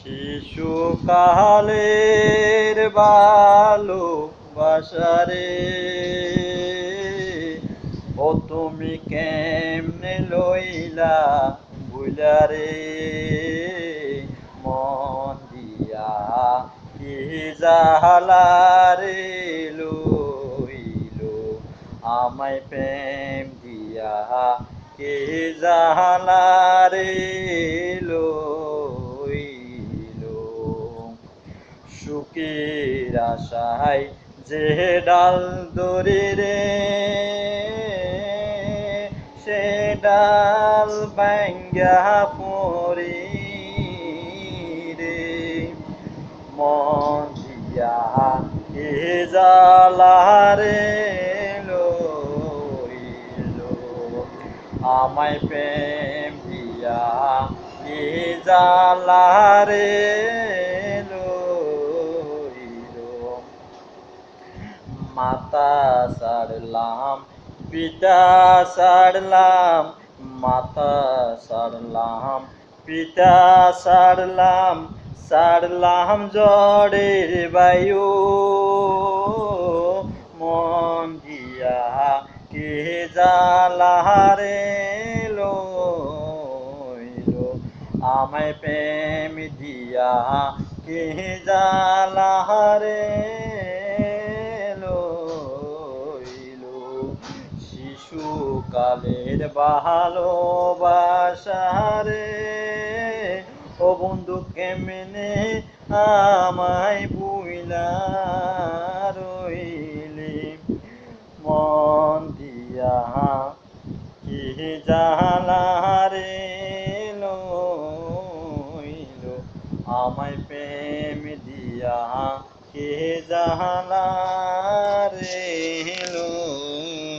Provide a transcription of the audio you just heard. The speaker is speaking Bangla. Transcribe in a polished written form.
শিশুকালের ভালোবাসারে ও তুমি কেমনে লইলা ভুইলা রে মন দিয়া কি জালা রে লইলো আমায় প্রেম দিয়া কে জালা রে লইলো সুখের আশায় যে ডাল দরে রে সে ডাল ভাঙ্গা পড়ে রে মন দিয়া কে জালা রে লইলো আমায় প্রেম দিয়া কে জালা রে মাতা সারলাম পিতা সারলাম মাতা সারলাম পিতা সারলাম সারলাম জড়ের বায়ু মন দিয়া কে জালা রে লইলো আমায় প্রেম দিয়া কে জালা রে শিশুকালের ভালোবাসারে ও বন্ধু কেমনে আমায় ভুইলা রইলি মন দিয়া কি জালা রে লইলো আমায় প্রেম দিয়া কে জালা রে লইলো